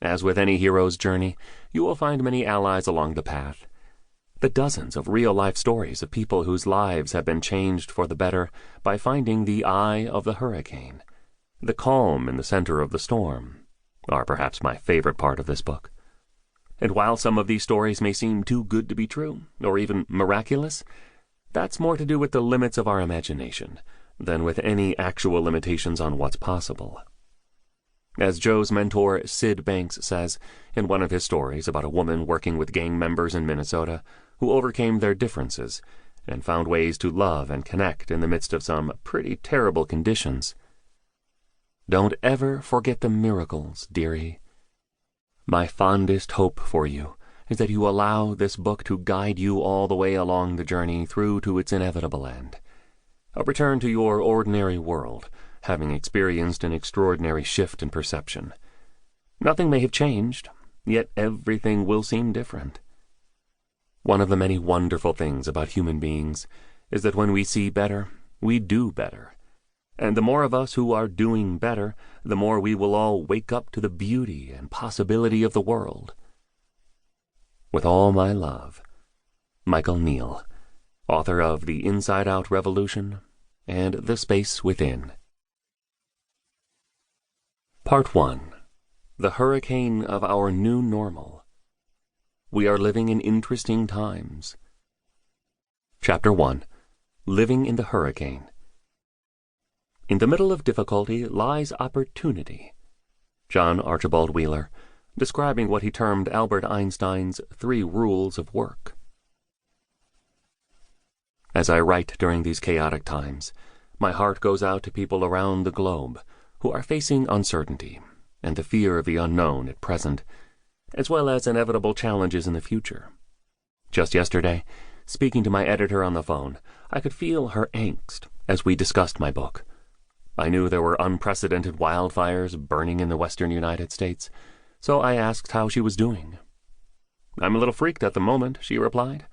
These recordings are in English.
As with any hero's journey, you will find many allies along the path. The dozens of real-life stories of people whose lives have been changed for the better by finding the eye of the hurricane, the calm in the center of the storm, are perhaps my favorite part of this book. And while some of these stories may seem too good to be true, or even miraculous, that's more to do with the limits of our imagination than with any actual limitations on what's possible. As Joe's mentor Sid Banks says in one of his stories about a woman working with gang members in Minnesota who overcame their differences and found ways to love and connect in the midst of some pretty terrible conditions. Don't ever forget the miracles, dearie. My fondest hope for you is that you allow this book to guide you all the way along the journey through to its inevitable end. A return to your ordinary world, having experienced an extraordinary shift in perception. Nothing may have changed, yet everything will seem different. One of the many wonderful things about human beings is that when we see better, we do better. And the more of us who are doing better, the more we will all wake up to the beauty and possibility of the world. With all my love, Michael Neal, author of The Inside Out Revolution and The Space Within. Part 1. The Hurricane of Our New Normal. We are living in interesting times. Chapter 1. Living in the Hurricane. In the middle of difficulty lies opportunity. John Archibald Wheeler, describing what he termed Albert Einstein's 3 rules of work. As I write during these chaotic times, my heart goes out to people around the globe who are facing uncertainty and the fear of the unknown at present, as well as inevitable challenges in the future. Just yesterday, speaking to my editor on the phone, I could feel her angst as we discussed my book. I knew there were unprecedented wildfires burning in the western United States, so I asked how she was doing. "I'm a little freaked at the moment," she replied,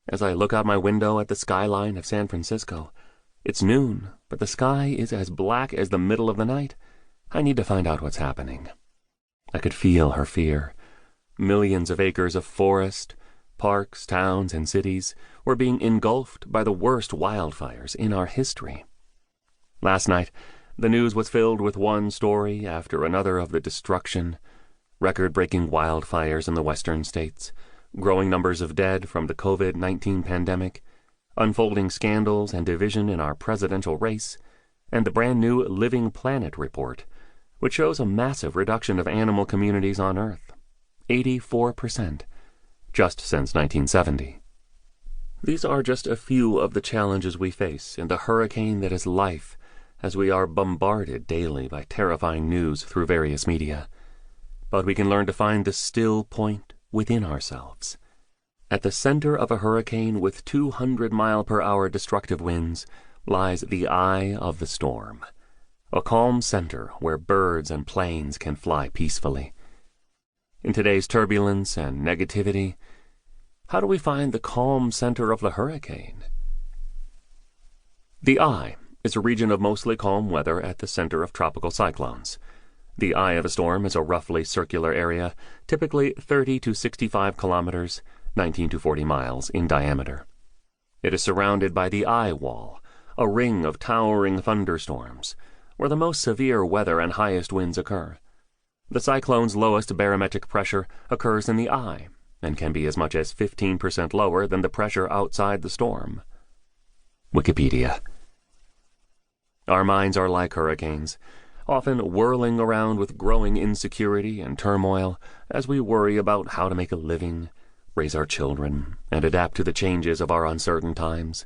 as I look out my window at the skyline of San Francisco. "It's noon, but the sky is as black as the middle of the night. I need to find out what's happening." I could feel her fear. Millions of acres of forest, parks, towns, and cities were being engulfed by the worst wildfires in our history. Last night, the news was filled with one story after another of the destruction, record-breaking wildfires in the western states, growing numbers of dead from the COVID-19 pandemic, unfolding scandals and division in our presidential race, and the brand-new Living Planet report, which shows a massive reduction of animal communities on Earth, 84%, just since 1970. These are just a few of the challenges we face in the hurricane that is life, as we are bombarded daily by terrifying news through various media. But we can learn to find the still point within ourselves. At the center of a hurricane with 200-mile-per-hour destructive winds lies the eye of the storm, a calm center where birds and planes can fly peacefully. In today's turbulence and negativity, how do we find the calm center of the hurricane? The eye is a region of mostly calm weather at the center of tropical cyclones. The eye of a storm is a roughly circular area, typically 30 to 65 kilometers, 19 to 40 miles in diameter. It is surrounded by the eye wall, a ring of towering thunderstorms, where the most severe weather and highest winds occur. The cyclone's lowest barometric pressure occurs in the eye, and can be as much as 15% lower than the pressure outside the storm. Wikipedia. Our minds are like hurricanes, often whirling around with growing insecurity and turmoil as we worry about how to make a living, raise our children, and adapt to the changes of our uncertain times.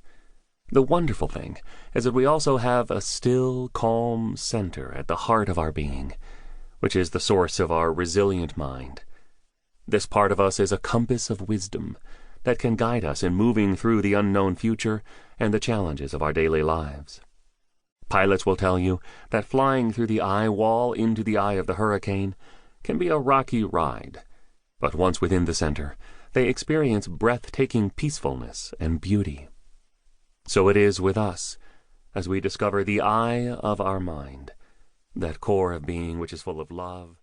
The wonderful thing is that we also have a still, calm center at the heart of our being, which is the source of our resilient mind. This part of us is a compass of wisdom that can guide us in moving through the unknown future and the challenges of our daily lives. Pilots will tell you that flying through the eye wall into the eye of the hurricane can be a rocky ride, but once within the center, they experience breathtaking peacefulness and beauty. So it is with us, as we discover the eye of our mind, that core of being which is full of love,